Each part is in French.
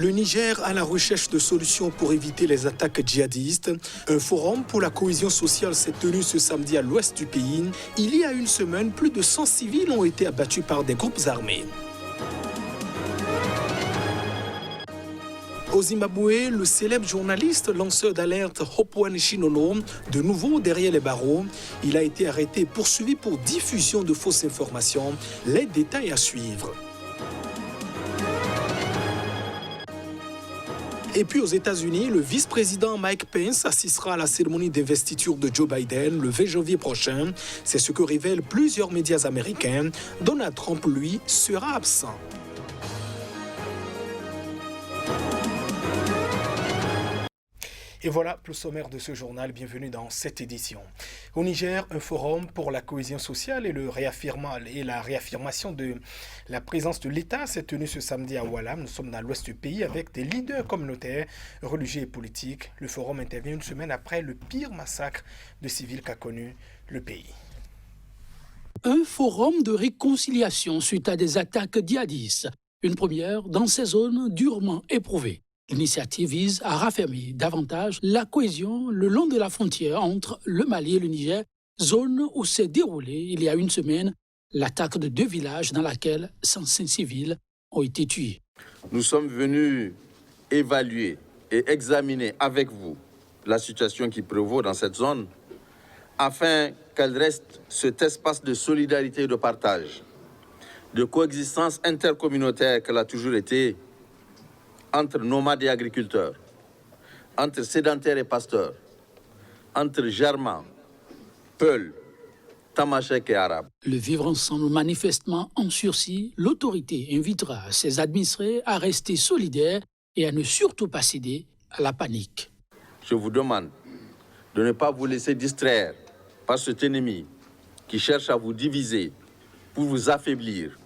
Le Niger à la recherche de solutions pour éviter les attaques djihadistes. Un forum pour la cohésion sociale s'est tenu ce samedi à l'ouest du pays. Il y a une semaine, plus de 100 civils ont été abattus par des groupes armés. Au Zimbabwe, le célèbre journaliste lanceur d'alerte Hopewell Chinono, de nouveau derrière les barreaux, il a été arrêté et poursuivi pour diffusion de fausses informations. Les détails à suivre. Et puis aux États-Unis, le vice-président Mike Pence assistera à la cérémonie d'investiture de Joe Biden le 20 janvier prochain. C'est ce que révèlent plusieurs médias américains. Donald Trump, lui, sera absent. Et voilà le sommaire de ce journal. Bienvenue dans cette édition. Au Niger, un forum pour la cohésion sociale et la réaffirmation de la présence de l'État s'est tenu ce samedi à Oualam. Nous sommes dans l'ouest du pays avec des leaders communautaires, religieux et politiques. Le forum intervient une semaine après le pire massacre de civils qu'a connu le pays. Un forum de réconciliation suite à des attaques djihadistes. Une première dans ces zones durement éprouvées. L'initiative vise à raffermir davantage la cohésion le long de la frontière entre le Mali et le Niger, zone où s'est déroulée il y a une semaine l'attaque de 2 villages dans laquelle 105 civils ont été tués. Nous sommes venus évaluer et examiner avec vous la situation qui prévaut dans cette zone afin qu'elle reste cet espace de solidarité et de partage, de coexistence intercommunautaire qu'elle a toujours été, entre nomades et agriculteurs, entre sédentaires et pasteurs, entre Germains, Peuls, Tamashek et Arabes. Le vivre ensemble manifestement en sursis, l'autorité invitera ses administrés à rester solidaires et à ne surtout pas céder à la panique. Je vous demande de ne pas vous laisser distraire par cet ennemi qui cherche à vous diviser pour vous affaiblir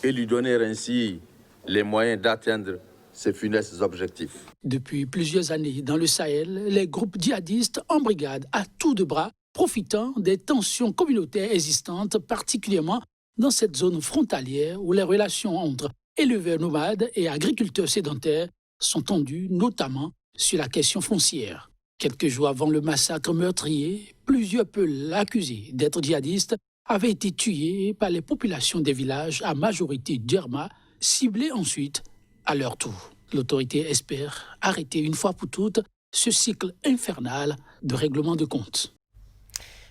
et lui donner ainsi les moyens d'atteindre ces funestes objectifs. Depuis plusieurs années dans le Sahel, les groupes djihadistes embrigadent à tour de bras, profitant des tensions communautaires existantes, particulièrement dans cette zone frontalière où les relations entre éleveurs nomades et agriculteurs sédentaires sont tendues, notamment sur la question foncière. Quelques jours avant le massacre meurtrier, plusieurs Peuls accusés d'être djihadistes avaient été tués par les populations des villages à majorité djerma, ciblés ensuite à leur tour. L'autorité espère arrêter une fois pour toutes ce cycle infernal de règlement de comptes.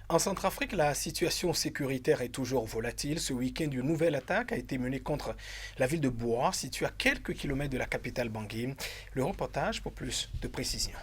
En Centrafrique, la situation sécuritaire est toujours volatile. Ce week-end, une nouvelle attaque a été menée contre la ville de Boa, située à quelques kilomètres de la capitale Bangui. Le reportage pour plus de précision.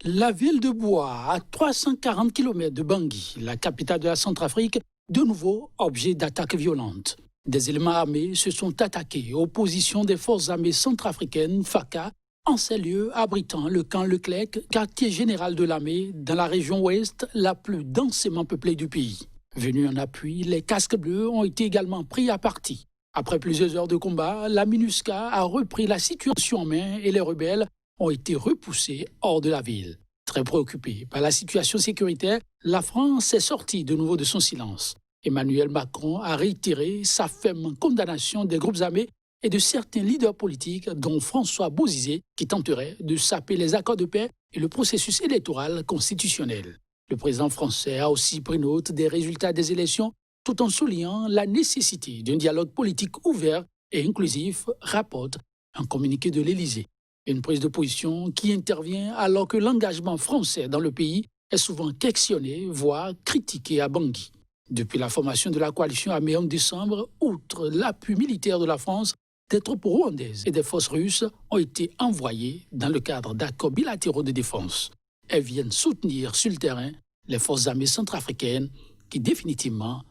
La ville de Boa, à 340 km de Bangui, la capitale de la Centrafrique, de nouveau objet d'attaques violentes. Des éléments armés se sont attaqués aux positions des forces armées centrafricaines, FACA, en ces lieux abritant le camp Leclerc, quartier général de l'armée dans la région ouest la plus densément peuplée du pays. Venus en appui, les casques bleus ont été également pris à partie. Après plusieurs heures de combat, la MINUSCA a repris la situation en main et les rebelles ont été repoussés hors de la ville. Très préoccupée par la situation sécuritaire, la France est sortie de nouveau de son silence. Emmanuel Macron a réitéré sa ferme condamnation des groupes armés et de certains leaders politiques, dont François Bozizé, qui tenterait de saper les accords de paix et le processus électoral constitutionnel. Le président français a aussi pris note des résultats des élections, tout en soulignant la nécessité d'un dialogue politique ouvert et inclusif, rapporte un communiqué de l'Élysée. Une prise de position qui intervient alors que l'engagement français dans le pays est souvent questionné, voire critiqué à Bangui. Depuis la formation de la coalition armée en décembre, outre l'appui militaire de la France, des troupes rwandaises et des forces russes ont été envoyées dans le cadre d'accords bilatéraux de défense. Elles viennent soutenir sur le terrain les forces armées centrafricaines qui définitivement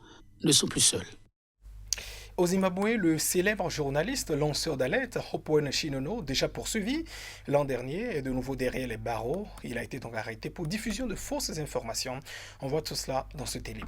ne sont plus seules. Au Zimbabwe, le célèbre journaliste lanceur d'alerte Hopewell Chinono, déjà poursuivi l'an dernier, est de nouveau derrière les barreaux. Il a été donc arrêté pour diffusion de fausses informations. On voit tout cela dans cet élément.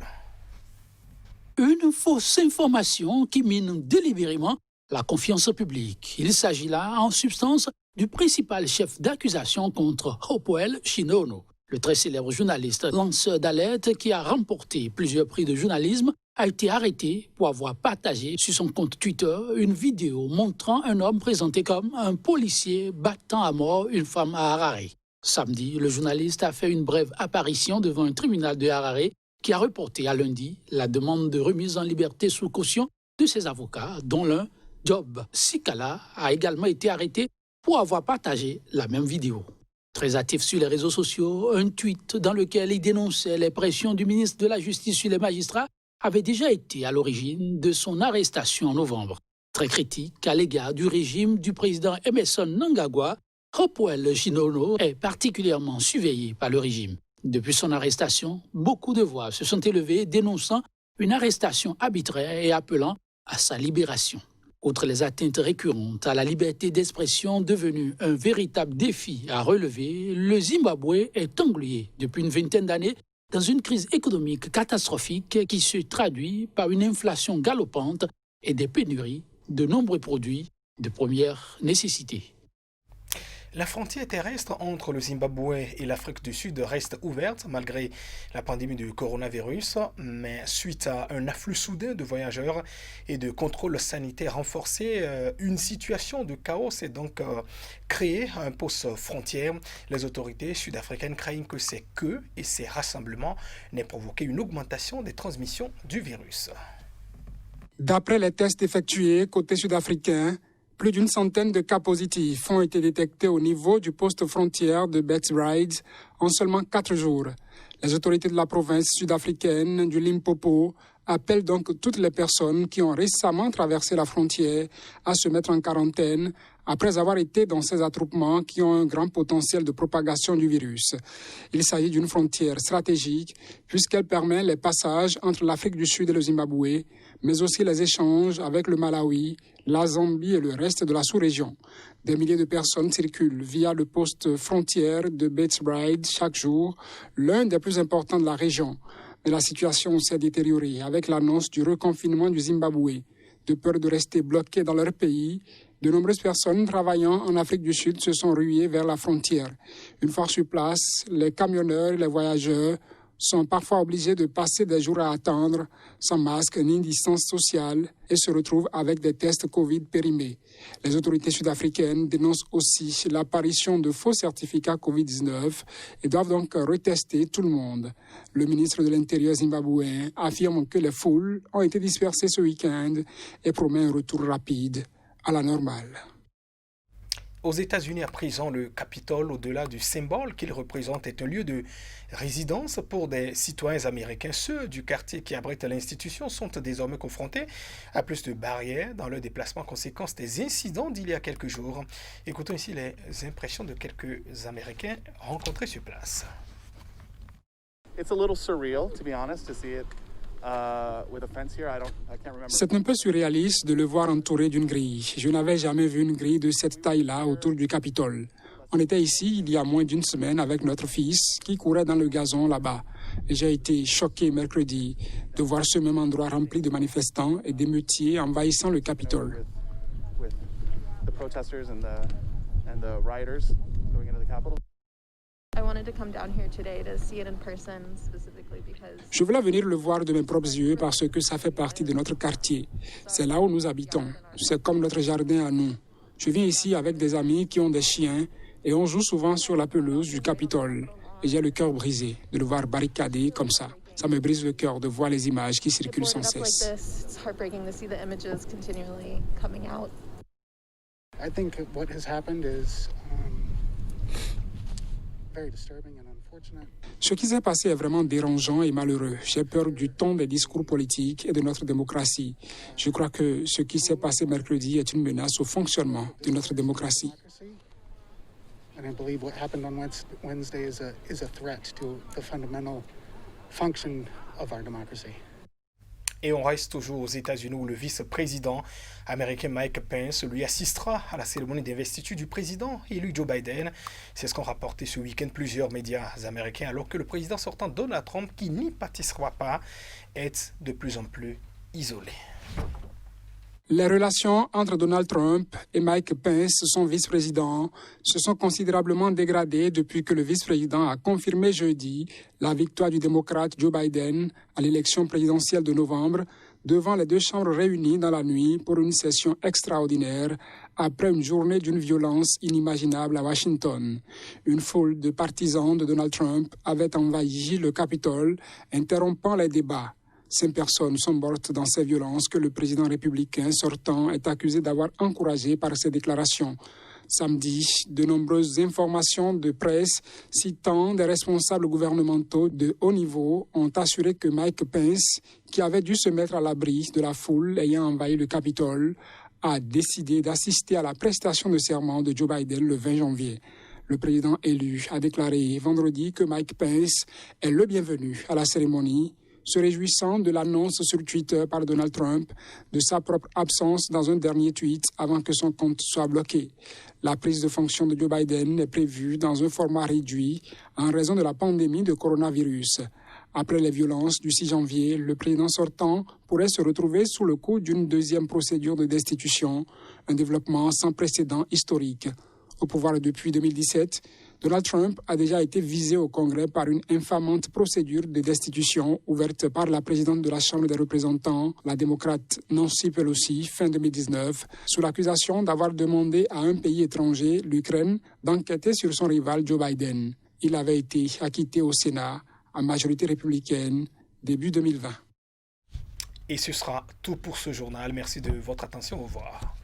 Une fausse information qui mine délibérément la confiance publique. Il s'agit là, en substance, du principal chef d'accusation contre Hopewell Chinono, le très célèbre journaliste lanceur d'alerte qui a remporté plusieurs prix de journalisme a été arrêté pour avoir partagé sur son compte Twitter une vidéo montrant un homme présenté comme un policier battant à mort une femme à Harare. Samedi, le journaliste a fait une brève apparition devant un tribunal de Harare qui a reporté à lundi la demande de remise en liberté sous caution de ses avocats, dont l'un, Job Sikala, a également été arrêté pour avoir partagé la même vidéo. Très actif sur les réseaux sociaux, un tweet dans lequel il dénonçait les pressions du ministre de la Justice sur les magistrats avait déjà été à l'origine de son arrestation en novembre. Très critique à l'égard du régime du président Emmerson Mnangagwa, Hopewell Chinono est particulièrement surveillé par le régime. Depuis son arrestation, beaucoup de voix se sont élevées dénonçant une arrestation arbitraire et appelant à sa libération. Outre les atteintes récurrentes à la liberté d'expression devenue un véritable défi à relever, le Zimbabwe est englué depuis une vingtaine d'années dans une crise économique catastrophique qui se traduit par une inflation galopante et des pénuries de nombreux produits de première nécessité. La frontière terrestre entre le Zimbabwe et l'Afrique du Sud reste ouverte malgré la pandémie du coronavirus, mais suite à un afflux soudain de voyageurs et de contrôles sanitaires renforcés, une situation de chaos s'est donc créée à un poste frontière. Les autorités sud-africaines craignent que ces queues et ces rassemblements n'aient provoqué une augmentation des transmissions du virus. D'après les tests effectués côté sud-africain, plus d'une centaine de cas positifs ont été détectés au niveau du poste frontière de Beitbridge en seulement 4 jours. Les autorités de la province sud-africaine du Limpopo appellent donc toutes les personnes qui ont récemment traversé la frontière à se mettre en quarantaine après avoir été dans ces attroupements qui ont un grand potentiel de propagation du virus. Il s'agit d'une frontière stratégique puisqu'elle permet les passages entre l'Afrique du Sud et le Zimbabwe, mais aussi les échanges avec le Malawi, la Zambie et le reste de la sous-région. Des milliers de personnes circulent via le poste frontière de Beitbridge chaque jour, l'un des plus importants de la région. Mais la situation s'est détériorée avec l'annonce du reconfinement du Zimbabwe. De peur de rester bloqués dans leur pays, de nombreuses personnes travaillant en Afrique du Sud se sont ruées vers la frontière. Une fois sur place, les camionneurs et les voyageurs sont parfois obligés de passer des jours à attendre, sans masque ni distance sociale, et se retrouvent avec des tests Covid périmés. Les autorités sud-africaines dénoncent aussi l'apparition de faux certificats Covid-19 et doivent donc retester tout le monde. Le ministre de l'Intérieur zimbabwéen affirme que les foules ont été dispersées ce week-end et promet un retour rapide à la normale. Aux États-Unis, à présent, le Capitole, au-delà du symbole qu'il représente, est un lieu de résidence pour des citoyens américains. Ceux du quartier qui abrite l'institution sont désormais confrontés à plus de barrières dans leur déplacement, conséquence des incidents d'il y a quelques jours. Écoutons ici les impressions de quelques Américains rencontrés sur place. It's a little surreal, to be honest, to see it. C'est un peu surréaliste de le voir entouré d'une grille. Je n'avais jamais vu une grille de cette taille-là autour du Capitole. On était ici il y a moins d'une semaine avec notre fils qui courait dans le gazon là-bas. Et j'ai été choqué mercredi de voir ce même endroit rempli de manifestants et d'émeutiers envahissant le Capitole. Je voulais venir le voir de mes propres yeux parce que ça fait partie de notre quartier. C'est là où nous habitons. C'est comme notre jardin à nous. Je viens ici avec des amis qui ont des chiens et on joue souvent sur la pelouse du Capitole. Et j'ai le cœur brisé de le voir barricadé comme ça. Ça me brise le cœur de voir les images qui circulent sans cesse. I think what has happened is Ce qui s'est passé est vraiment dérangeant et malheureux. J'ai peur du ton des discours politiques et de notre démocratie. Je crois que ce qui s'est passé mercredi est une menace au fonctionnement de notre démocratie. And I believe what happened on Wednesday is a threat to the fundamental function of our democracy. Et on reste toujours aux États-Unis où le vice-président américain Mike Pence lui assistera à la cérémonie d'investiture du président élu Joe Biden. C'est ce qu'ont rapporté ce week-end plusieurs médias américains, alors que le président sortant Donald Trump, qui n'y participera pas, est de plus en plus isolé. Les relations entre Donald Trump et Mike Pence, son vice-président, se sont considérablement dégradées depuis que le vice-président a confirmé jeudi la victoire du démocrate Joe Biden à l'élection présidentielle de novembre devant les deux chambres réunies dans la nuit pour une session extraordinaire après une journée d'une violence inimaginable à Washington. Une foule de partisans de Donald Trump avait envahi le Capitole, interrompant les débats. 5 personnes sont mortes dans ces violences que le président républicain sortant est accusé d'avoir encouragées par ses déclarations. Samedi, de nombreuses informations de presse citant des responsables gouvernementaux de haut niveau ont assuré que Mike Pence, qui avait dû se mettre à l'abri de la foule ayant envahi le Capitole, a décidé d'assister à la prestation de serment de Joe Biden le 20 janvier. Le président élu a déclaré vendredi que Mike Pence est le bienvenu à la cérémonie, se réjouissant de l'annonce sur Twitter par Donald Trump de sa propre absence dans un dernier tweet avant que son compte soit bloqué. La prise de fonction de Joe Biden est prévue dans un format réduit en raison de la pandémie de coronavirus. Après les violences du 6 janvier, le président sortant pourrait se retrouver sous le coup d'une deuxième procédure de destitution, un développement sans précédent historique. Au pouvoir depuis 2017, Donald Trump a déjà été visé au Congrès par une infamante procédure de destitution ouverte par la présidente de la Chambre des représentants, la démocrate Nancy Pelosi, fin 2019, sous l'accusation d'avoir demandé à un pays étranger, l'Ukraine, d'enquêter sur son rival Joe Biden. Il avait été acquitté au Sénat, à majorité républicaine, début 2020. Et ce sera tout pour ce journal. Merci de votre attention. Au revoir.